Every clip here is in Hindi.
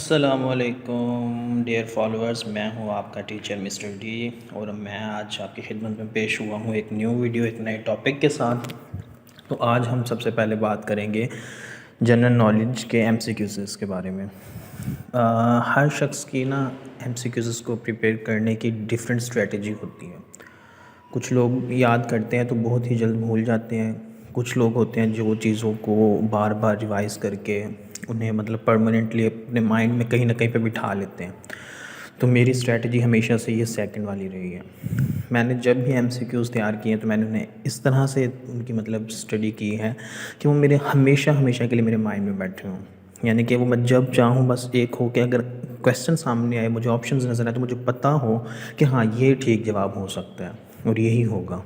अस्सलामुअलैकुम डियर फॉलोअर्स, मैं हूं आपका टीचर मिस्टर डी और मैं आज आपकी खिदमत में पेश हुआ हूं एक न्यू वीडियो एक नए टॉपिक के साथ। तो आज हम सबसे पहले बात करेंगे जनरल नॉलेज के एमसीक्यूज़ के बारे में। हर शख्स की ना एमसीक्यूज़ को प्रिपेयर करने की डिफरेंट स्ट्रेटजी होती है। कुछ लोग याद करते हैं तो बहुत ही जल्द भूल जाते हैं। कुछ लोग होते हैं जो चीज़ों को बार बार रिवाइज़ करके उन्हें मतलब परमानेंटली अपने माइंड में कहीं ना कहीं पे बिठा लेते हैं। तो मेरी स्ट्रेटजी हमेशा से ये सेकंड वाली रही है। मैंने जब भी एमसीक्यूज़ तैयार किए हैं तो मैंने उन्हें इस तरह से उनकी मतलब स्टडी की है कि वो मेरे हमेशा हमेशा के लिए मेरे माइंड में बैठे हों। यानी कि वो मैं जब चाहूँ बस एक हो कि अगर क्वेश्चन सामने आए, मुझे ऑप्शंस नज़र आए तो मुझे पता हो कि हाँ ये ठीक जवाब हो सकता है और यही होगा।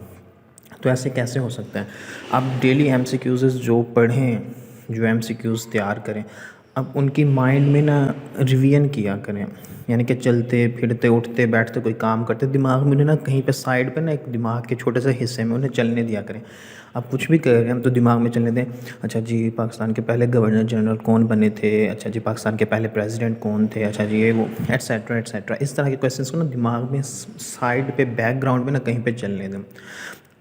तो ऐसे कैसे हो सकता है? आप डेली एमसीक्यूज़ जो पढ़ें, जो एमसीक्यूज़ तैयार करें, अब उनकी माइंड में ना रिवीजन किया करें। यानी कि चलते फिरते उठते बैठते कोई काम करते दिमाग में उन्हें ना कहीं पे साइड पे ना एक दिमाग के छोटे से हिस्से में उन्हें चलने दिया करें। आप कुछ भी कर रहे हैं हम तो दिमाग में चलने दें। अच्छा जी, पाकिस्तान के पहले गवर्नर जनरल कौन बने थे? अच्छा जी, पाकिस्तान के पहले प्रेसिडेंट कौन थे? अच्छा जी, ये वो एट्सेट्रा एट्सेट्रा। इस तरह के क्वेश्चंस को ना दिमाग में साइड पे बैकग्राउंड में ना कहीं पे चलने दें।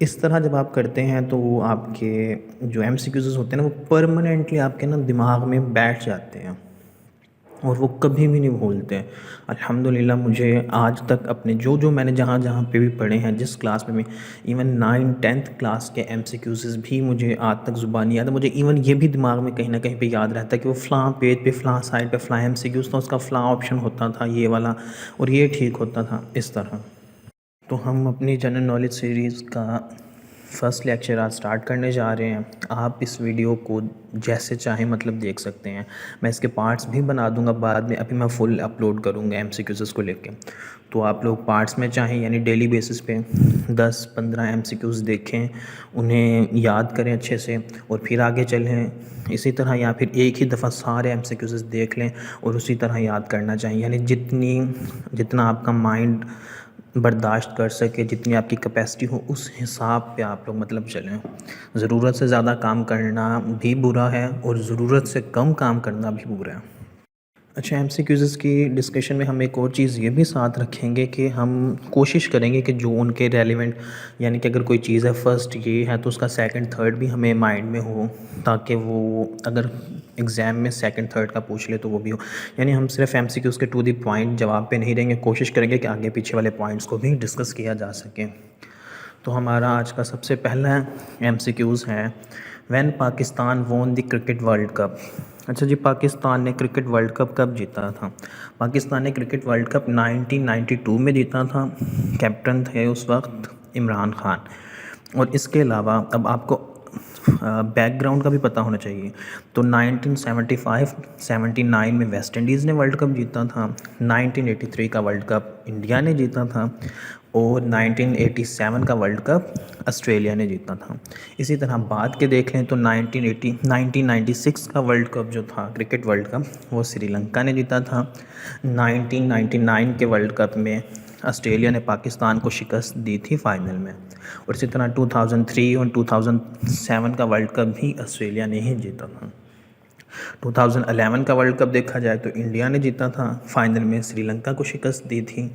इस तरह जब आप करते हैं तो वो आपके जो एमसीक्यूज़ होते हैं ना वो परमानेंटली आपके ना दिमाग में बैठ जाते हैं और वो कभी भी नहीं भूलते हैं। अल्हम्दुलिल्लाह मुझे आज तक अपने जो जो मैंने जहाँ जहाँ पे भी पढ़े हैं, जिस क्लास में भी, इवन 9th-10th क्लास के एमसीक्यूज़ भी मुझे आज तक ज़ुबानी याद है। मुझे इवन ये भी दिमाग में कहीं ना कहीं पे याद रहता है कि वो फ़लाँ पेज पे फ़लाँ साइड पे फ़लाँ एमसीक्यूज़ था, उसका फ़लाँ ऑप्शन होता था ये वाला और ये ठीक होता था, इस तरह। तो हम अपनी जनरल नॉलेज सीरीज़ का फर्स्ट लेक्चर आज स्टार्ट करने जा रहे हैं। आप इस वीडियो को जैसे चाहें मतलब देख सकते हैं। मैं इसके पार्ट्स भी बना दूंगा बाद में, अभी मैं फुल अपलोड करूंगा एमसीक्यूज़ को लेके। तो आप लोग पार्ट्स में चाहें यानी डेली बेसिस पे 10-15 एमसीक्यूज़ देखें, उन्हें याद करें अच्छे से और फिर आगे चलें इसी तरह, या फिर एक ही दफ़ा सारे एमसीक्यूज़ देख लें और उसी तरह याद करना चाहिए। यानी जितना आपका माइंड बर्दाश्त कर सके, जितनी आपकी कैपेसिटी हो उस हिसाब पे आप लोग मतलब चलें। ज़रूरत से ज़्यादा काम करना भी बुरा है और ज़रूरत से कम काम करना भी बुरा है। अच्छा, एमसीक्यूज़ की डिस्कशन में हम एक और चीज़ ये भी साथ रखेंगे कि हम कोशिश करेंगे कि जो उनके रेलेवेंट, यानी कि अगर कोई चीज़ है फर्स्ट ये है तो उसका सेकंड थर्ड भी हमें माइंड में हो, ताकि वो अगर एग्ज़ाम में सेकंड थर्ड का पूछ ले तो वो भी हो। यानी हम सिर्फ एमसीक्यूज़ के टू द पॉइंट जवाब पे नहीं रहेंगे, कोशिश करेंगे कि आगे पीछे वाले पॉइंट्स को भी डिस्कस किया जा सके। तो हमारा आज का सबसे पहला एमसीक्यूज़ है, when Pakistan won the cricket world cup. अच्छा जी, पाकिस्तान ने क्रिकेट वर्ल्ड कप कब जीता था? पाकिस्तान ने क्रिकेट वर्ल्ड कप 1992 में जीता था। कैप्टन थे उस वक्त इमरान खान। और इसके अलावा अब आपको बैकग्राउंड का भी पता होना चाहिए। तो 1975-79 में वेस्ट इंडीज़ ने वर्ल्ड कप जीता था। 1983 का वर्ल्ड कप इंडिया ने जीता था और 1987 का वर्ल्ड कप ऑस्ट्रेलिया ने जीता था। इसी तरह बाद के देख लें तो 1996 का वर्ल्ड कप जो था क्रिकेट वर्ल्ड कप, वो श्रीलंका ने जीता था। 1999 के वर्ल्ड कप में ऑस्ट्रेलिया ने पाकिस्तान को शिकस्त दी थी फाइनल में। और इसी तरह 2003 और 2007 का वर्ल्ड कप भी ऑस्ट्रेलिया ने ही जीता था। 2011 का वर्ल्ड कप देखा जाए तो इंडिया ने जीता था, फाइनल में श्रीलंका को शिकस्त दी थी।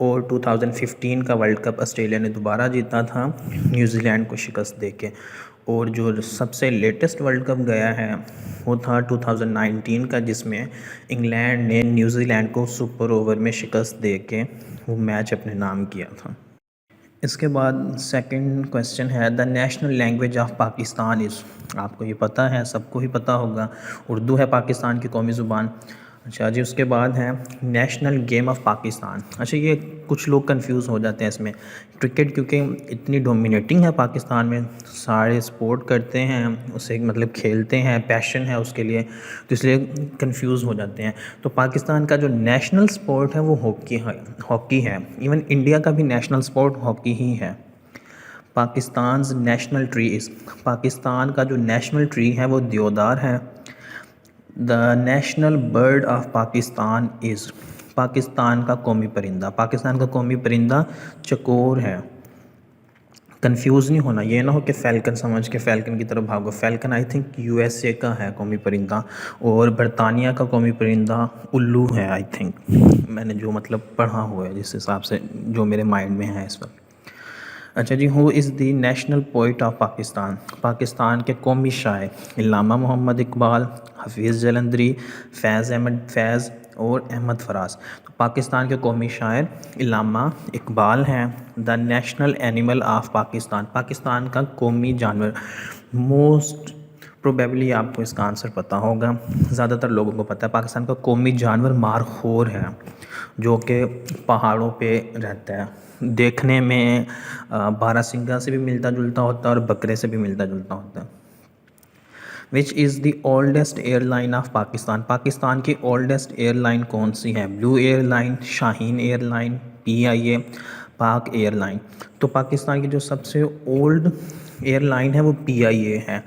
और 2015 का वर्ल्ड कप ऑस्ट्रेलिया ने दोबारा जीता था न्यूजीलैंड को शिकस्त देके। और जो सबसे लेटेस्ट वर्ल्ड कप गया है वो था 2019 का, जिसमें इंग्लैंड ने न्यूजीलैंड को सुपर ओवर में शिकस्त देके वो मैच अपने नाम किया था। इसके बाद सेकंड क्वेश्चन है, the national language of Pakistan is. आपको ये पता है, सबको ही पता होगा, उर्दू है पाकिस्तान की कौमी ज़ुबान। अच्छा जी, उसके बाद है नेशनल गेम ऑफ पाकिस्तान। अच्छा, ये कुछ लोग कंफ्यूज हो जाते हैं इसमें। क्रिकेट क्योंकि इतनी डोमिनेटिंग है पाकिस्तान में, सारे स्पोर्ट करते हैं उसे, मतलब खेलते हैं, पैशन है उसके लिए, तो इसलिए कंफ्यूज हो जाते हैं। तो पाकिस्तान का जो नेशनल स्पोर्ट है वो हॉकी है। इवन इंडिया का भी नेशनल स्पोर्ट हॉकी ही है। Pakistan national tree is. Pakistan का जो नेशनल ट्री है वो देवदार है। The national bird of Pakistan is. Pakistan का कौमी परिंदा, पाकिस्तान का कौमी परिंदा चकोर है। कंफ्यूज नहीं होना, ये ना हो कि फ़ैल्कन समझ के फ़ैल्कन की तरफ भागो। फ़ैल्कन आई थिंक यूएसए का है कौमी परिंदा, और बरतानिया का कौमी परिंदा उल्लू है आई थिंक, मैंने जो मतलब पढ़ा हुआ है जिस हिसाब से जो मेरे माइंड में है इस वक्त। अच्छा जी, who is the national poet of Pakistan? Pakistan के कौमी शायर इल्लामा मोहम्मद इकबाल, हफीज़ जलंधरी, फैज़ अहमद फैज़ और अहमद फराज। तो पाकिस्तान के कौमी शायर इल्लामा इकबाल हैं। The national animal of Pakistan, Pakistan का कौमी जानवर, मोस्ट प्रोबेबली आपको इसका आंसर पता होगा, ज़्यादातर लोगों को पता है। पाकिस्तान का कौमी जानवर मारखोर है, जो कि पहाड़ों पे रहता है। देखने में बारहसिंगा से भी मिलता जुलता होता है और बकरे से भी मिलता जुलता होता है। Which is the oldest airline of Pakistan? Pakistan की ओल्डेस्ट एयरलाइन कौन सी है? Blue airline, Shaheen airline, PIA, पाक एयरलाइन। तो पाकिस्तान की जो सबसे ओल्ड एयरलाइन है वो PIA है,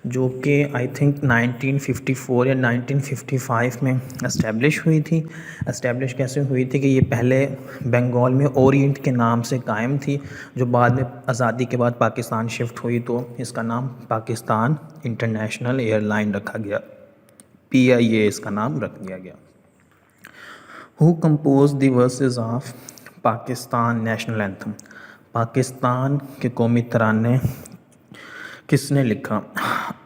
जो कि आई थिंक 1954 या 1955 में इस्टेब्लिश हुई थी। इस्टेब्लिश कैसे हुई थी कि ये पहले बंगाल में ओरिएंट के नाम से कायम थी, जो बाद में आज़ादी के बाद पाकिस्तान शिफ्ट हुई तो इसका नाम पाकिस्तान इंटरनेशनल एयरलाइन रखा गया, PIA इसका नाम रख दिया गया। Who compose the versus of Pakistan national anthem? Pakistan के कौमी तराने किसने लिखा?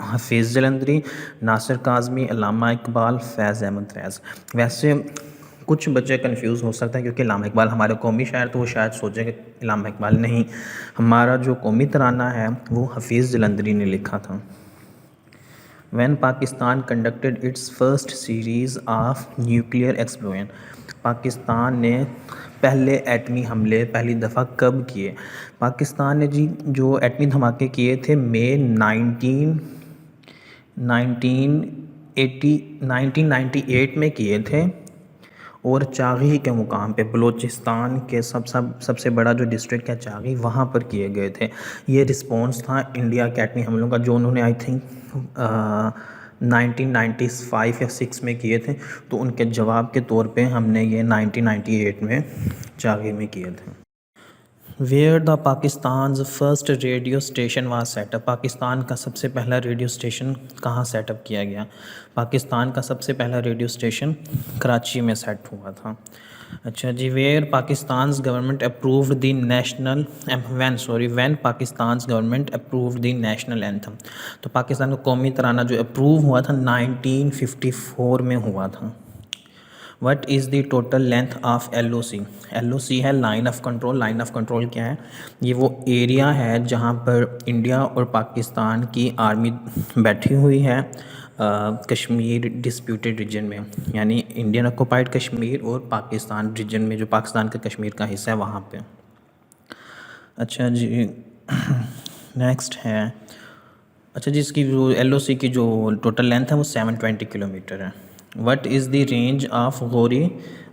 हफीज़ जलंधरी, नासिर काज़मी, अल्लामा इकबाल, फैज़ अहमद फैज़। वैसे कुछ बच्चे कंफ्यूज हो सकते हैं क्योंकि अल्लामा इकबाल हमारे कौमी शायर, तो वो शायद सोचे कि अल्लामा इकबाल नहीं, हमारा जो कौमी तराना है वो हफीज़ जलंधरी ने लिखा था। When Pakistan conducted it's first series of nuclear explosion? Pakistan ने पहले एटमी हमले पहली दफ़ा कब किए? पाकिस्तान ने जी जो एटमी धमाके किए थे मई 1998 में किए थे, और चागी के मुकाम पे बलूचिस्तान के सबसे बड़ा जो डिस्ट्रिक्ट है चागी, वहाँ पर किए गए थे। ये रिस्पॉन्स था इंडिया के एटमी हमलों का, जो उन्होंने आई थिंक 1995 या 6 में किए थे। तो उनके जवाब के तौर पे हमने ये 1998 में चागी में किए थे। Where the Pakistan first radio station was set up? Pakistan का सबसे पहला रेडियो स्टेशन कहाँ सेटअप किया गया? पाकिस्तान का सबसे पहला रेडियो स्टेशन कराची में सेट हुआ था। अच्छा जी, where Pakistan government approved the national when Pakistan government approved the national anthem? तो पाकिस्तान का कौमी तराना जो अप्रूव हुआ था 1954 में हुआ था। What is the total length of LOC? LOC है line of control. Line of control क्या है? ये वो एरिया है जहाँ पर इंडिया और पाकिस्तान की आर्मी बैठी हुई है कश्मीर डिस्प्यूटेड रीजन में, यानी इंडियन ऑक्यूपाइड कश्मीर और पाकिस्तान रीजन में, जो पाकिस्तान का कश्मीर का हिस्सा है वहाँ पे। अच्छा जी, नेक्स्ट है, अच्छा जी, इसकी जो LOC की जो टोटल लेंथ है वो 720 किलोमीटर है। What is the range of Gauri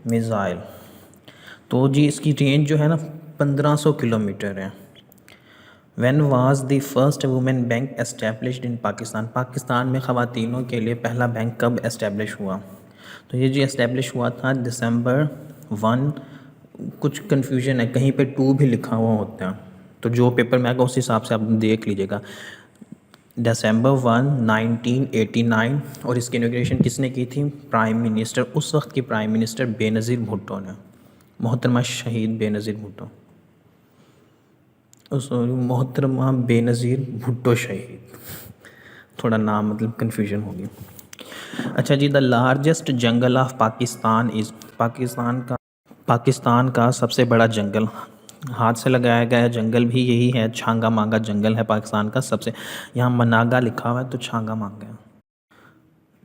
missile? तो जी इसकी रेंज जो है ना 1500 किलोमीटर है। When was the first women bank established in Pakistan? Pakistan में ख़वातीनों के लिए पहला बैंक कब एस्टेब्लिश हुआ? तो ये जी एस्टेब्लिश हुआ था December 1, कुछ कन्फ्यूजन है, कहीं पे 2 भी लिखा हुआ होता है, तो जो पेपर में आएगा उस हिसाब से आप देख लीजिएगा। December 1, 1989। और इसकी इनॉग्रेशन किसने की थी? प्राइम मिनिस्टर, उस वक्त की प्राइम मिनिस्टर बेनज़ीर भुट्टो ने, मोहतरमा शहीद बेनज़ीर भुट्टो, सॉरी मोहतरमा बेनज़ीर भुट्टो शहीद, थोड़ा नाम मतलब कन्फ्यूजन होगी। अच्छा जी, the largest jungle of Pakistan is? Pakistan का सबसे बड़ा जंगल, हाथ से लगाया गया जंगल भी यही है, छांगा मांगा जंगल है पाकिस्तान का सबसे, यहाँ मनागा लिखा हुआ है तो छांगा मांगा है।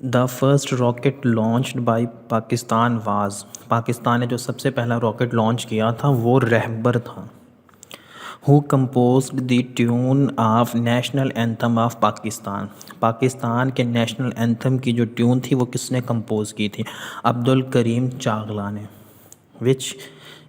The first rocket launched by Pakistan was? Pakistan ने जो सबसे पहला रॉकेट लॉन्च किया था वो रहबर था। Who composed the tune of national anthem of Pakistan? Pakistan के नेशनल एंथम की जो ट्यून थी वो किसने कंपोज की थी? अब्दुल करीम चागला ने। विच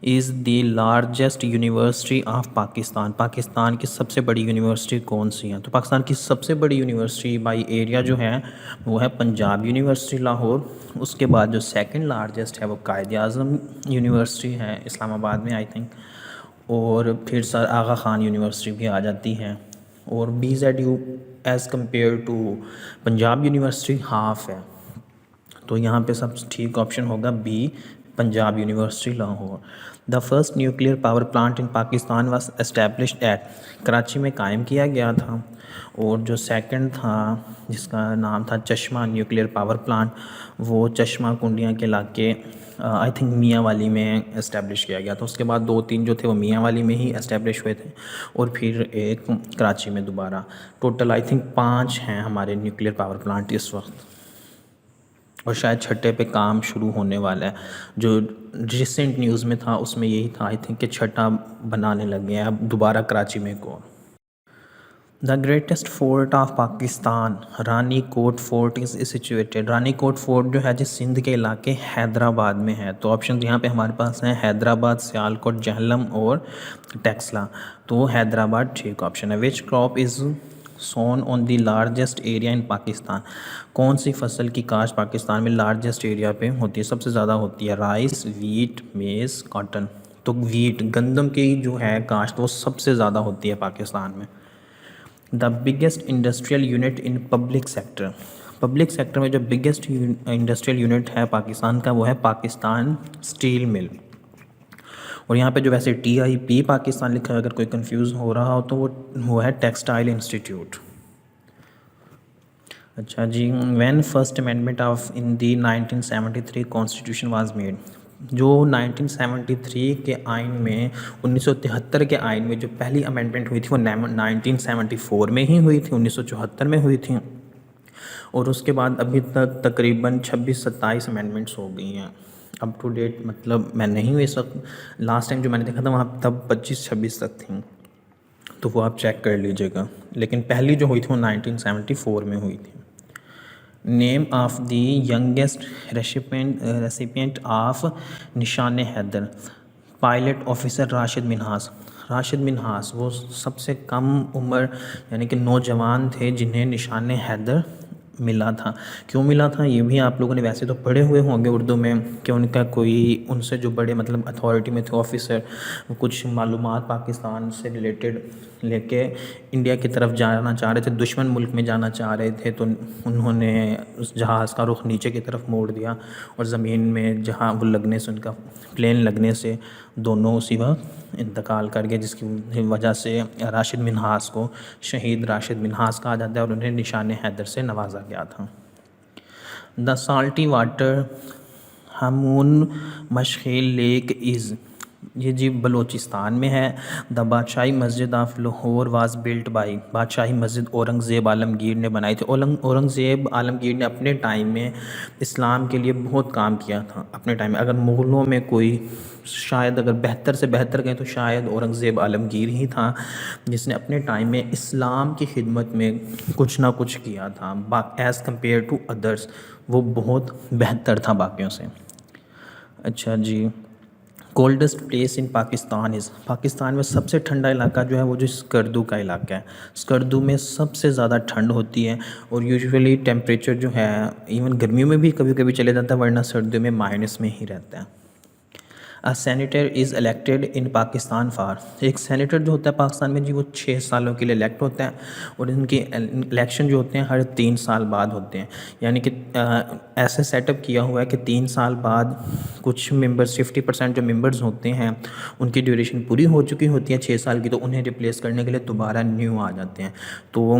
is the largest university of Pakistan? Pakistan की सबसे बड़ी यूनिवर्सिटी कौन सी है? तो पाकिस्तान की सबसे बड़ी यूनिवर्सिटी बाई एरिया जो है वो है पंजाब यूनिवर्सिटी लाहौर। उसके बाद जो सेकंड लार्जेस्ट है वो कायद-ए-आज़म यूनिवर्सिटी है इस्लामाबाद में आई थिंक, और फिर सर आगा ख़ान यूनिवर्सिटी भी आ जाती है। और BZU as compare to Punjab University हाफ़ है। तो यहाँ पे सब ठीक ऑप्शन होगा B, Punjab University Lahore. The first nuclear power plant in Pakistan was established at, Karachi में कायम किया गया था। और जो सेकंड था जिसका नाम था चश्मा न्यूक्लियर पावर प्लांट, वो चश्मा कुंडिया के इलाके आई थिंक मियाँ वाली में इस्टेब्लिश किया गया था। उसके बाद 2-3 जो थे वो मियाँ वाली में ही इस्टेब्लिश हुए थे और फिर एक कराची में दोबारा। टोटल आई थिंक 5 हैं हमारे न्यूक्लियर पावर प्लांट इस वक्त, और शायद छठे पे काम शुरू होने वाला है। जो रिसेंट न्यूज़ में था उसमें यही था आई थिंक कि छठा बनाने लगे हैं अब दोबारा कराची में को। The greatest fort of Pakistan, Rani Kot Fort is situated. Rani Kot Fort जो है जिस सिंध के इलाके हैदराबाद में है। तो ऑप्शन यहाँ पे हमारे पास हैं हैदराबाद, सियालकोट, जहलम और टेक्सला। तो हैदराबाद ठीक ऑप्शन है। Which crop is sown on the largest area in Pakistan. कौन सी फसल की काश्त पाकिस्तान में लार्जेस्ट एरिया पे होती है, सबसे ज़्यादा होती है? राइस, वीट, मेज़, कॉटन। तो वीट, गंदम की जो है काश्त वो सबसे ज़्यादा होती है पाकिस्तान में। The biggest industrial unit in public sector. Public sector में जो बिगेस्ट इंडस्ट्रियल यूनिट है पाकिस्तान का वो है पाकिस्तान स्टील मिल। और यहाँ पे जो वैसे TIP पाकिस्तान लिखा है, अगर कोई कंफ्यूज हो रहा हो तो वो है टेक्सटाइल इंस्टीट्यूट। अच्छा जी, when first amendment of in the 1973 constitution was made. जो 1973 के आइन में 1973 के आइन में जो पहली अमेंडमेंट हुई थी वो 1974 में ही हुई थी, 1974 में हुई थी। और उसके बाद अभी तक तकरीबन 26-27 अमेंडमेंट्स हो गई हैं अप टू डेट। मतलब मैं नहीं हुई इस वक्त, लास्ट टाइम जो मैंने देखा था वहाँ तब 25-26 तक थी, तो वो आप चेक कर लीजिएगा। लेकिन पहली जो हुई थी वो 1974 में हुई थी। Name of the youngest recipient of Nishan Haider. Pilot officer Rashid Minhas. Rashid Minhas वो सबसे कम उम्र यानी कि नौजवान थे जिन्हें निशान हैदर मिला था। क्यों मिला था ये भी आप लोगों ने वैसे तो पढ़े हुए होंगे उर्दू में कि उनका कोई उनसे जो बड़े मतलब अथॉरिटी में थे ऑफिसर, कुछ मालूमात पाकिस्तान से रिलेटेड लेके इंडिया की तरफ जाना चाह रहे थे, दुश्मन मुल्क में जाना चाह रहे थे। तो उन्होंने उस जहाज़ का रुख नीचे की तरफ मोड़ दिया और ज़मीन में जहाँ वो लगने से उनका प्लेन लगने से दोनों उसी वक्त इंतकाल कर गए, जिसकी वजह से राशिद मिन्हास को शहीद राशिद मिन्हास कहा जाता है और उन्हें निशान हैदर से नवाजा गया था। The salty water Hamun Mashkhel lake is, ये जी बलूचिस्तान में है। The Badshahi Masjid of Lahore was built by, Badshahi Masjid Aurangzeb Alamgir ने बनाई थी। औरंगज़ेब आलमगीर ने अपने टाइम में इस्लाम के लिए बहुत काम किया था अपने टाइम में। अगर मुग़लों में कोई शायद अगर बेहतर से बेहतर कहें तो शायद औरंगज़ेब आलमगीर ही था, जिसने अपने टाइम में इस्लाम की खिदमत में कुछ ना कुछ किया था। एज़ कम्पेयर टू अदर्स वो बहुत बेहतर था बाकियों से। अच्छा जी, coldest place in Pakistan is, Pakistan में सबसे ठंडा इलाका जो है वो जो स्कर्दू का इलाका है। स्कर्दू में सबसे ज़्यादा ठंड होती है और यूजुअली टेम्परेचर जो है इवन गर्मियों में भी कभी कभी चले जाता है, वरना सर्दियों में माइनस में ही रहता है। A senator is elected in Pakistan for, एक सेनेटर जो होता है पाकिस्तान में जी वो 6 सालों के लिए इलेक्ट होता है और इनके इलेक्शन जो होते हैं हर 3 साल बाद होते हैं। यानी कि ऐसे सेटअप किया हुआ है कि 3 साल बाद कुछ मेंबर्स 50% जो मेंबर्स होते हैं उनकी ड्यूरेशन पूरी हो चुकी होती है 6 साल की, तो उन्हें रिप्लेस करने के लिए दोबारा न्यू आ जाते हैं। तो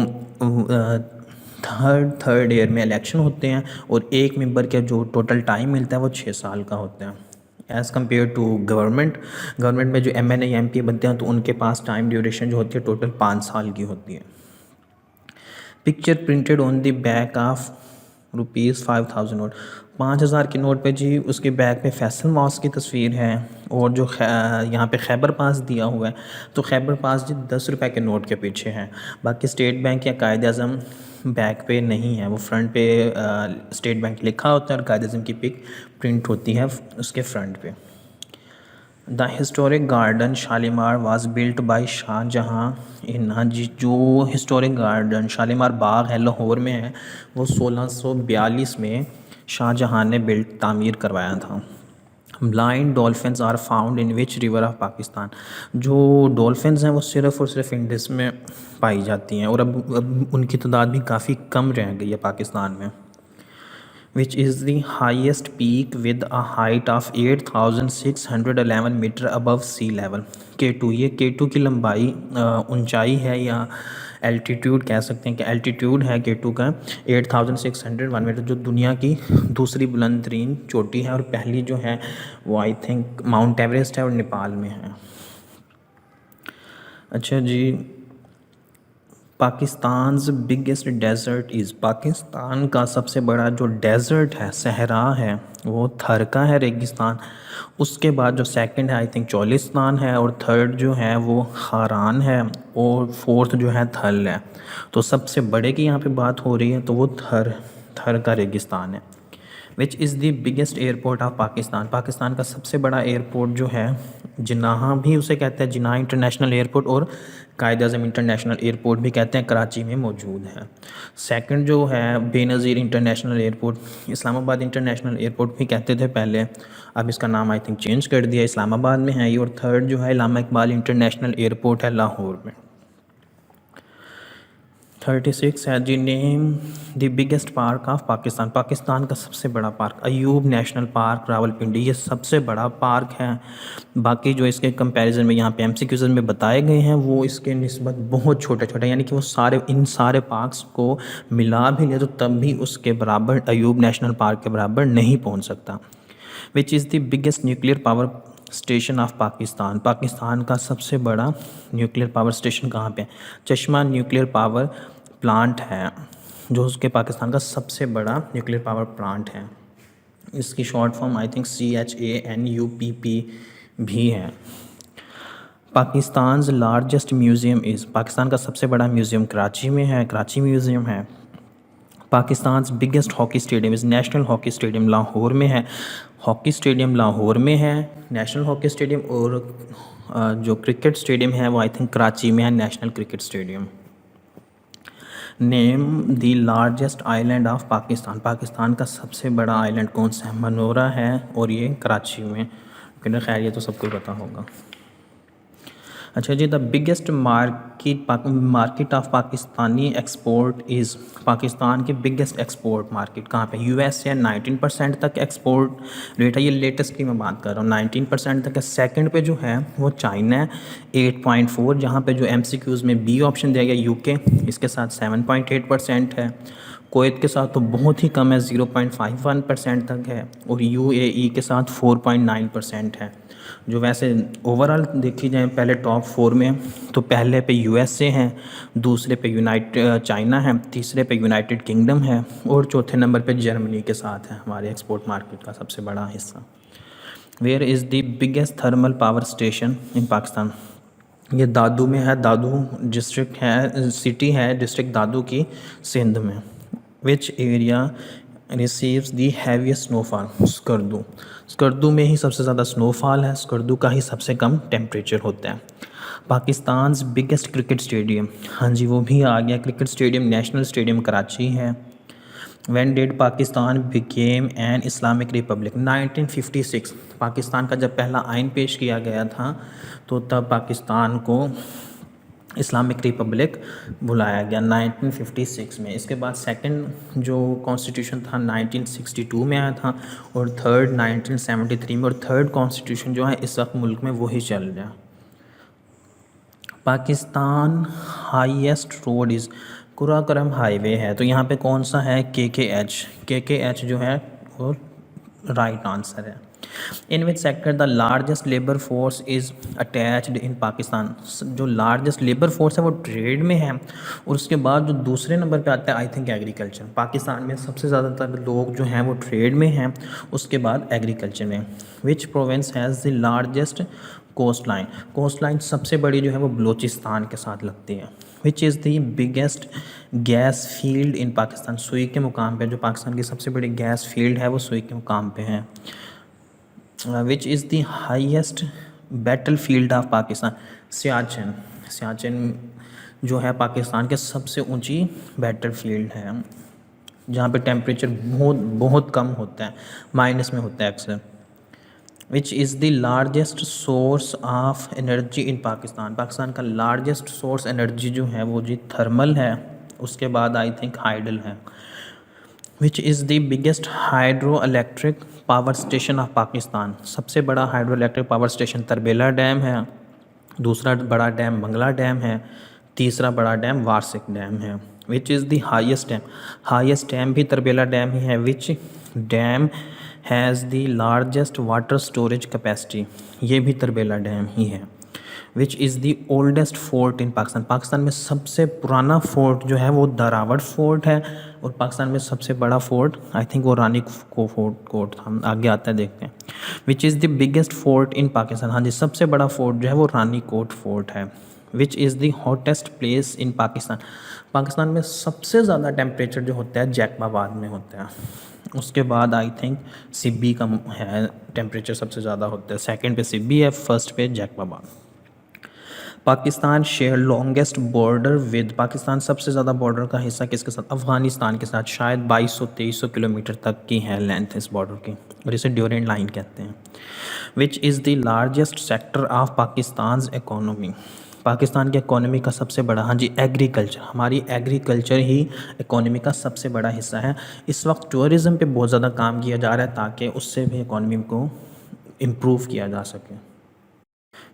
थर्ड ईयर में इलेक्शन होते हैं और एक मेंबर का जो टोटल टाइम मिलता है वो 6 साल का होता है। एज़ कम्पेयर टू गवर्नमेंट में जो MNA MP बनते हैं तो उनके पास टाइम ड्यूरेशन जो होती है टोटल 5 साल की होती है। Picture printed on the back of ₹5000 note, 5000 के नोट पे जी उसके बैक पे फैसल मॉस्क की तस्वीर है और जो यहाँ पे खैबर पास दिया हुआ है तो खैबर पास जी 10 रुपये के नोट के पीछे है। बाकी स्टेट बैंक या कायद आज़म बैक पे नहीं है, वो फ्रंट पे स्टेट बैंक लिखा होता है और कायद आज़म की पिक प्रिंट होती है उसके फ्रंट पे। The historic garden Shalimar was built by Shahjahan in, हाँ जी, जो हिस्टोरिक गार्डन शालीमार बाग है लाहौर में है वो 1642 में शाहजहाँ ने तामीर करवाया था। Blind dolphins are found in which river of Pakistan. जो डॉल्फिन्स हैं वो सिर्फ़ और सिर्फ इंडस में पाई जाती हैं और अब उनकी तादाद भी काफ़ी कम रह गई है पाकिस्तान में। Which is the highest peak with a height of 8611 metre above sea level. K2, ये K2 की लंबाई ऊंचाई है या एल्टीट्यूड कह सकते हैं कि एल्टीट्यूड है K2 का 8601 मीटर, जो दुनिया की दूसरी बुलंद तरीन चोटी है और पहली जो है वो आई थिंक माउंट एवरेस्ट है और नेपाल में है। अच्छा जी, Pakistan's biggest desert is, Pakistan का सबसे बड़ा जो डेज़र्ट है, सहरा है, वो थर का है, रेगिस्तान। उसके बाद जो सेकंड है आई थिंक चोलिस्तान है और थर्ड जो है वो खारान है और फोर्थ जो है थल है। तो सबसे बड़े की यहाँ पे बात हो रही है तो वो थर का रेगिस्तान है। Which is the biggest airport of Pakistan, Pakistan का सबसे बड़ा एयरपोर्ट जो है जिनाह भी उसे कहते हैं, जिनाह इंटरनेशनल एयरपोर्ट, और कायद आज़म इंटरनेशनल एयरपोर्ट भी कहते हैं, कराची में मौजूद है। सेकंड जो है Benazir international airport, Islamabad international airport भी कहते थे पहले, अब इसका नाम आई थिंक चेंज कर दिया, इस्लामाबाद में है ये। और थर्ड जो है इलामा इकबाल इंटरनेशनल एयरपोर्ट है लाहौर में। 36 है जी, name the biggest park of Pakistan, Pakistan का सबसे बड़ा park Ayub national park Rawalpindi, ये सबसे बड़ा पार्क है। बाकी जो इसके कंपैरिजन में यहाँ पे MCQs में बताए गए हैं वो इसके निस्बत बहुत छोटे छोटे, यानी कि वो इन सारे पार्क्स को मिला भी लिया तो तब भी उसके बराबर अयूब नेशनल पार्क के बराबर नहीं पहुँच सकता। विच is the biggest nuclear power station of Pakistan, Pakistan का सबसे बड़ा न्यूक्लियर पावर स्टेशन कहाँ पे है? चश्मा न्यूक्लियर पावर प्लांट है, जो उसके पाकिस्तान का सबसे बड़ा न्यूक्लियर पावर प्लांट है। इसकी short form I think CHANUPP भी है। Pakistan largest museum is, Pakistan का सबसे बड़ा म्यूज़ियम कराची में है, कराची म्यूज़ियम है। Pakistan biggest hockey stadium is, national hockey stadium Lahore में है, हॉकी स्टेडियम लाहौर में है, नेशनल हॉकी स्टेडियम। और जो क्रिकेट स्टेडियम है वो आई थिंक कराची में है, national cricket stadium. Name the largest island of Pakistan, Pakistan का सबसे बड़ा आइलैंड कौन सा है? मनोरा है और ये कराची में, खैर ये तो सबको पता होगा। अच्छा जी, the biggest market of Pakistani export is, Pakistan की बिगेस्ट एक्सपोर्ट मार्केट कहाँ पे? US है, 19% तक एक्सपोर्ट रेट है, ये लेटेस्ट की मैं बात कर रहा हूँ, 19% तक है। सेकंड पे जो है वो चाइना है 8.4, जहाँ पे जो MCQs में B ऑप्शन दिया गया UK, इसके साथ 7.8% है। कुवैत के साथ तो बहुत ही कम है, 0.51% तक है। और UAE के साथ 4.9% है। जो वैसे ओवरऑल देखी जाए पहले टॉप 4 में, तो पहले पे USA है, दूसरे पे चाइना है, तीसरे पे यूनाइटेड किंगडम है और चौथे नंबर पे जर्मनी के साथ है हमारे एक्सपोर्ट मार्केट का सबसे बड़ा हिस्सा। Where is the biggest thermal power station in Pakistan, ये दादू में है, दादू डिस्ट्रिक्ट है, सिटी है डिस्ट्रिक्ट दादू की, सिंध में। Which area receives the heaviest snowfall, Skardu में ही सबसे ज़्यादा स्नोफॉल है, स्कर्दू का ही सबसे कम टेम्परेचर होता है। पाकिस्तान बिगेस्ट क्रिकेट स्टेडियम, हाँ जी वो भी आ गया, cricket stadium national stadium Karachi है। When did Pakistan become an Islamic republic, 1956, Pakistan का जब पहला आइन पेश किया गया था तो तब पाकिस्तान को इस्लामिक रिपब्लिक बुलाया गया 1956 में। इसके बाद सेकंड जो कॉन्स्टिट्यूशन था 1962 में आया था और थर्ड 1973 में, और थर्ड कॉन्स्टिट्यूशन जो है इस वक्त मुल्क में वही चल रहा है। Pakistan highest road is, Karakoram highway है, तो यहाँ पे कौन सा है? KKH जो है वो राइट आंसर है। In which sector the largest labour force is attached in Pakistan, जो लार्जेस्ट लेबर फोर्स है वो ट्रेड में है और उसके बाद जो दूसरे नंबर पे आता है आई थिंक एग्रीकल्चर। पाकिस्तान में सबसे ज़्यादातर लोग जो हैं वो ट्रेड में हैं, उसके बाद एग्रीकल्चर में। Which province has the largest coastline सबसे बड़ी जो है वो बलूचिस्तान के साथ लगती है। Which is the biggest gas field इन पाकिस्तान, सुई के मुकाम पे जो पाकिस्तान की सबसे बड़ी गैस फील्ड है वो सुई के मुकाम पे है। Which is the highest battle field of Pakistan, Siachen जो है पाकिस्तान के सबसे ऊंची बैटल फील्ड है, जहाँ पे टेम्परेचर बहुत कम होता है, माइनस में होता है अक्सर। विच is the largest source of energy in Pakistan. Pakistan का लार्जेस्ट सोर्स एनर्जी जो है वो जी थर्मल है, उसके बाद आई थिंक हाइडल है। Which is the biggest hydro electric power station of Pakistan. सबसे बड़ा hydro electric power station Tarbela dam है, दूसरा बड़ा डैम मंगला डैम है, तीसरा बड़ा डैम वारसिक डैम है। Which is the highest dam भी तरबेला डैम ही है। Which dam has the largest water storage capacity, ये भी तरबेला डैम ही है। Which is the oldest fort in Pakistan. Pakistan में सबसे पुराना फोर्ट जो है वो दरावड़ फोर्ट है, और पाकिस्तान में सबसे बड़ा फोर्ट आई थिंक वो रानी को फोर्ट कोट था, आगे आता है देखते हैं। Which is the biggest fort in Pakistan. हाँ जी, सबसे बड़ा फोर्ट जो है वो रानी कोट फोर्ट है। Which is the hottest place in Pakistan. Pakistan में सबसे ज़्यादा टेम्परेचर जो होता है जैकबाबाद में होता है, उसके बाद आई थिंक सिब्बी का है टेम्परेचर सबसे ज़्यादा होता है, सेकंड पे सिब्बी है, फर्स्ट पे Jacobabad. Pakistan share longest border with. Pakistan सबसे ज़्यादा बॉर्डर का हिस्सा किसके साथ? अफ़गानिस्तान के साथ। शायद 2200-2300 किलोमीटर तक की है लेंथ इस बॉर्डर की, और इसे ड्यूरेंट लाइन कहते हैं। Which is the largest sector of Pakistan economy. Pakistan की इकोनॉमी का सबसे बड़ा, हाँ जी, एग्रीकल्चर। हमारी एग्रीकल्चर ही इकोनॉमी का सबसे बड़ा हिस्सा है। इस वक्त टूरिज़म पे बहुत ज़्यादा काम किया जा रहा है ताकि उससे भी इकोनॉमी को इम्प्रूव किया जा सके।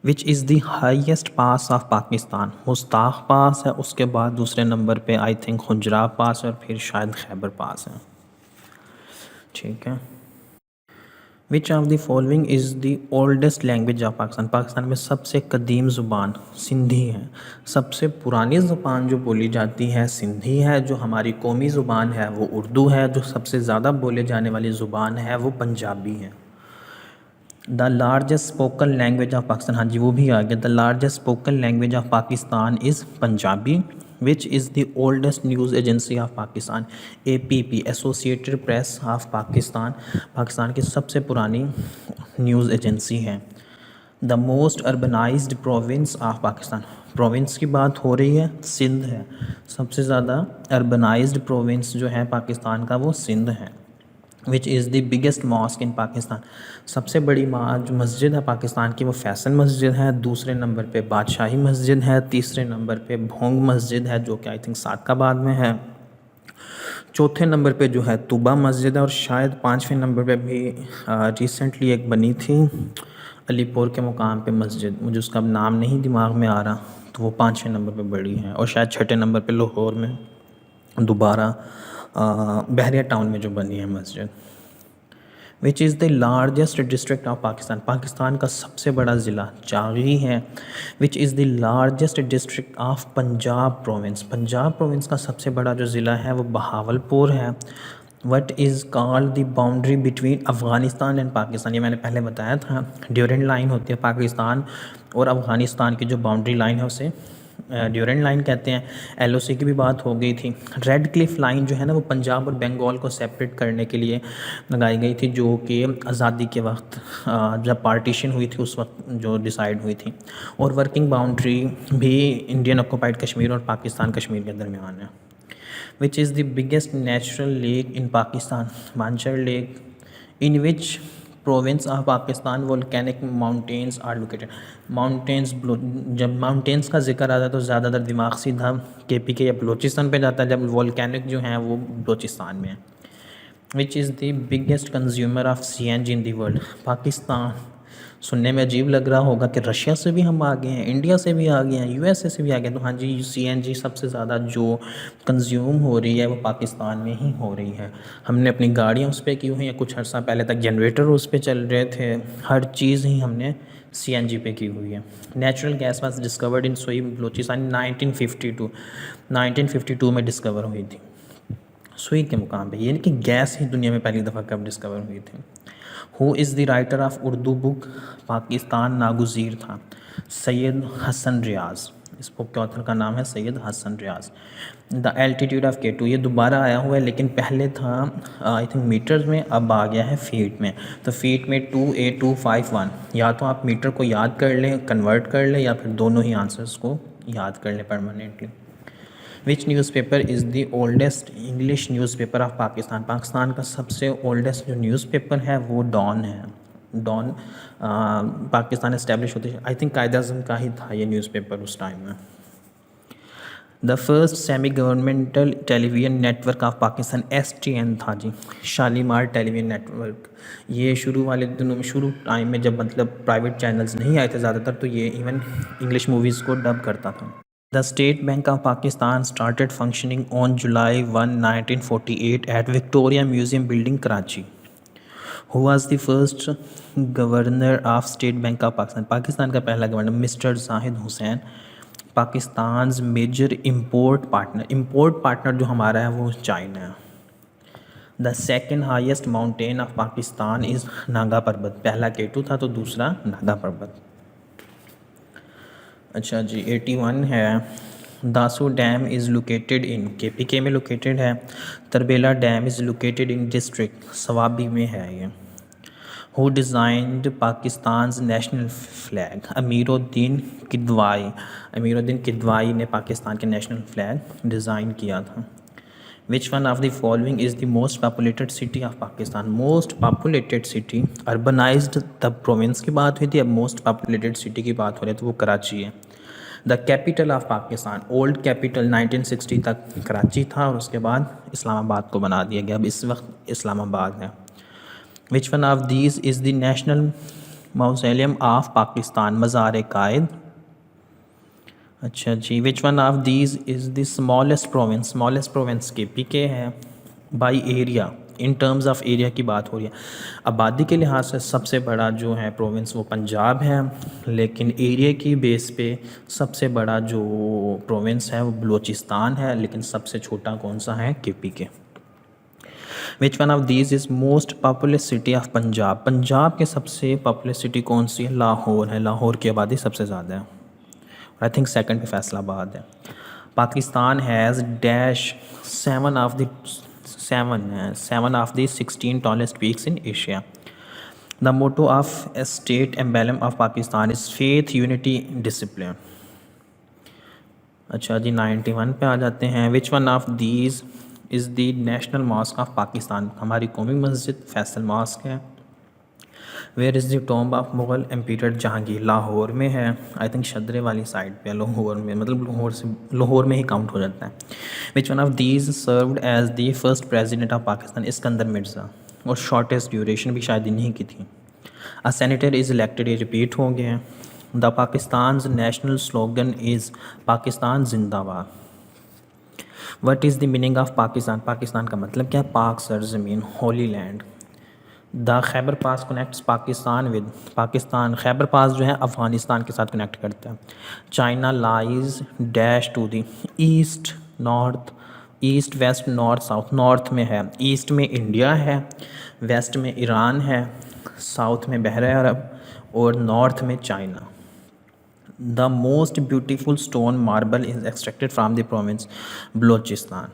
Which is the highest pass of Pakistan. Mustagh pass है, उसके बाद दूसरे नंबर पे आई थिंक खुजरा पास है, और फिर शायद खैबर पास है। ठीक है। Which of the following is the oldest language of Pakistan. Pakistan में सबसे कदीम ज़ुबान सिंधी है। सबसे पुरानी ज़ुबान जो बोली जाती है सिंधी है। जो हमारी कौमी ज़ुबान है वो उर्दू है। जो सबसे ज़्यादा बोले जाने वाली ज़ुबान है वो पंजाबी है। The largest spoken language of Pakistan, हाँ जी वो भी आ गया। The largest spoken language of Pakistan is Punjabi. Which is the oldest news agency of Pakistan. APP, associated press of Pakistan, Pakistan की सबसे पुरानी न्यूज़ एजेंसी है। The most urbanised province of Pakistan. Province की बात हो रही है, सिंध है। सबसे ज़्यादा अर्बनाइज्ड प्रोविंस जो है पाकिस्तान का वो सिंध है। Which is the biggest mosque in Pakistan. सबसे बड़ी जो मस्जिद है पाकिस्तान की वो फैसल मस्जिद है। दूसरे नंबर पे बादशाही मस्जिद है। तीसरे नंबर पे भोंग मस्जिद है जो कि आई थिंक सादकाबाद में है। चौथे नंबर पे जो है तुबा मस्जिद है, और शायद पाँचवें नंबर पे भी रिसेंटली एक बनी थी अलीपुर के मुकाम पे मस्जिद, मुझे उसका नाम नहीं दिमाग में आ रहा, तो वो पाँचवें नंबर पे बड़ी है। और शायद छठे नंबर पे लाहौर में दोबारा बहरिया टाउन में जो बनी है मस्जिद। विच is the largest district of Pakistan. Pakistan का सबसे बड़ा ज़िला चागी है। Which is the largest district of Punjab province. Punjab province का सबसे बड़ा जो ज़िला है वो बहावलपुर है। What is called the boundary between Afghanistan and Pakistan. ये मैंने पहले बताया था, ड्यूरेंट लाइन होती है पाकिस्तान और अफ़गानिस्तान की जो बाउंड्री लाइन है उसे ड्यूरेंट लाइन कहते हैं। LOC की भी बात हो गई थी। रेड क्लिफ लाइन जो है ना वो पंजाब और बंगाल को सेपरेट करने के लिए लगाई गई थी, जो कि आज़ादी के वक्त जब पार्टीशन हुई थी उस वक्त जो डिसाइड हुई थी। और वर्किंग बाउंड्री भी इंडियन ऑक्यूपाइड कश्मीर और पाकिस्तान कश्मीर के दरमियान है। Which is the biggest natural lake in Pakistan. Mansar lake. In which province of Pakistan volcanic mountains are located. Mountains, जब माउंटेन्स का जिक्र आता है तो ज़्यादातर दिमाग सीधा KPK या बलूचिस्तान पे जाता है, जब वोल्केनिक जो हैं वो बलूचिस्तान में है। Which is the biggest consumer of CNG in the world. Pakistan, सुनने में अजीब लग रहा होगा कि रशिया से भी हम आ गए हैं, इंडिया से भी आ गए हैं, USA से भी आ गए हैं, तो हाँ जी CNG सबसे ज़्यादा जो कंज्यूम हो रही है वो पाकिस्तान में ही हो रही है। हमने अपनी गाड़ियाँ उस पर की हुई हैं, कुछ अर्सा पहले तक जनरेटर उस पर चल रहे थे, हर चीज़ ही हमने CNG पे की हुई है। Natural gas was discovered in सोई बलूचिस्तान 1952 में डिस्कवर हुई थी सुई के मुकाम पे। ये नहीं कि गैस ही दुनिया में पहली दफ़ा कब डिस्कवर हुई थी। Who is the writer of Urdu book Pakistan Naguzir था? सैयद हसन रियाज़। इस बुक के ऑथर का नाम है सैयद हसन रियाज़। द एल्टीट्यूड ऑफ K2, ये दोबारा आया हुआ है लेकिन पहले था आई थिंक मीटर्स में, अब आ गया है फीट में। तो फीट में 28251। या तो आप मीटर को याद कर लें, कन्वर्ट कर लें, या फिर दोनों ही आंसर्स को याद कर लें permanently. Which newspaper is the oldest English newspaper of Pakistan. Pakistan का सबसे ओल्डेस्ट जो न्यूज़पेपर है वो डॉन है। डॉन पाकिस्तान इस्टेब्लिश होते, आई थिंक कायद-ए-आज़म का ही था ये न्यूज़पेपर उस टाइम में। The first semi governmental television network of Pakistan STN था जी, शालीमार टेलीविज़न नेटवर्क। ये शुरू वाले दिनों में, शुरू टाइम में जब मतलब प्राइवेट चैनल्स नहीं आए थे ज़्यादातर, तो ये इवन इंग्लिश मूवीज़ को डब करता था। The State Bank of Pakistan started functioning on July 1, 1948 at Victoria Museum building Karachi. Who was the first governor of State Bank of Pakistan? Pakistan का पहला गवर्नर mister Zahid Hussain. Pakistan major import partner जो हमारा है वो चाइना है। The second highest mountain of Pakistan is Nanga Parbat. पहला K2 था तो दूसरा नागा पर्वत। अच्छा जी, 81 है। Dasu dam is located in KPK में लोकेटेड है। Tarbela dam is located in district Swabi में है ये। Who designed Pakistan national flag? Amiruddin Kidwai ने पाकिस्तान के नेशनल फ्लैग डिज़ाइन किया था। Which one of the following is the most populated city of Pakistan? Most populated city, urbanised तब प्रोविंस की बात हुई थी, अब मोस्ट पॉपुलेटेड सिटी की बात हो रही है तो वो कराची है। The capital of Pakistan, old capital 1960 तक कराची था और उसके बाद इस्लामाबाद को बना दिया गया, अब इस वक्त इस्लामाबाद है। Which one of these is the national mausoleum of Pakistan? Mazar Quaid. अच्छा जी, which one of these is the smallest province KPK है। By area, in terms of area की बात हो रही है। आबादी के लिहाज से सबसे बड़ा जो है प्रोविंस वो पंजाब है, लेकिन एरिया की बेस पे सबसे बड़ा जो प्रोविंस है वो बलूचिस्तान है, लेकिन सबसे छोटा कौन सा है? KPK। Which one of these is most popular city of Punjab? Punjab के सबसे पॉपुलर सिटी कौन सी है? लाहौर है। लाहौर की आबादी सबसे ज़्यादा है। आई थिंक सेकंड पे फैसलाबाद है। Pakistan has dash seven of the 16 tallest peaks in Asia. The motto of State Emblem of Pakistan is faith, unity, discipline. अच्छा जी, 91 पे आ जाते हैं। Which one of these is the national mosque of Pakistan? हमारी कौमी मस्जिद फैसल मॉस्क है। Where is the tomb of Mughal emperor Jahangir? Lahore में है। आई थिंक शदरे वाली साइड पे, लाहौर में, मतलब लाहौर में ही काउंट हो जाता है। Which one of these served as the first president of Pakistan? Iskander Mirza, और शॉर्टेस्ट ड्यूरेशन भी शायद इन्हीं की थी। अ सेनेटर इज़ इलेक्टेड, ये रिपीट हो गए हैं। The Pakistan national slogan is Pakistan Zindabad. What is the meaning of Pakistan? Pakistan का मतलब क्या है? पाक सरज़मीन, holy land. The Khyber pass connects Pakistan with Pakistan, Khyber pass जो है अफ़गानिस्तान के साथ कनेक्ट करता है। China lies dash to the east, north, east, west, north, south. North में है, ईस्ट में इंडिया है, वेस्ट में ईरान है, साउथ में बहरा अरब और नॉर्थ में China. The most beautiful stone marble is extracted from the province Balochistan.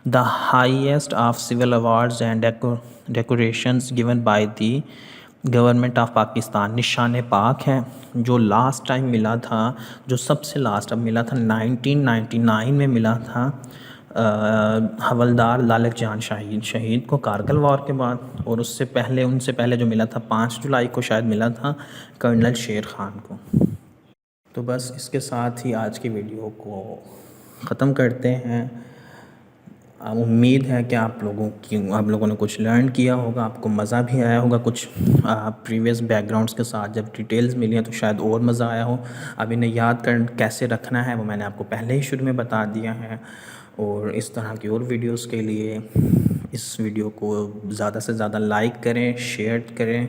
The highest of civil awards and decorations given by the government of Pakistan, Nishan Pak है, जो लास्ट टाइम मिला था, जो सबसे लास्ट अब मिला था 1999 में मिला था हवलदार लालक जहान शहीद को कारगिल वॉर के बाद, और उससे पहले, उनसे पहले जो मिला था 5 जुलाई को शायद मिला था कर्नल शेर खान को। तो बस इसके साथ ही आज की वीडियो को ख़त्म करते हैं। उम्मीद है कि आप लोगों ने कुछ लर्न किया होगा, आपको मज़ा भी आया होगा। कुछ प्रीवियस बैकग्राउंड्स के साथ जब डिटेल्स मिली हैं तो शायद और मज़ा आया हो। अब इन्हें याद कर कैसे रखना है वो मैंने आपको पहले ही शुरू में बता दिया है। और इस तरह की और वीडियोस के लिए इस वीडियो को ज़्यादा से ज़्यादा लाइक करें, शेयर करें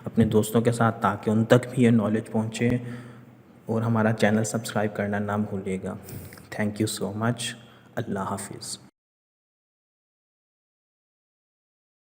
अपने दोस्तों के साथ, ताकि उन तक भी ये नॉलेज पहुँचे। और हमारा चैनल सब्सक्राइब करना ना भूलिएगा। Thank you so much. अल्लाह हाफिज़।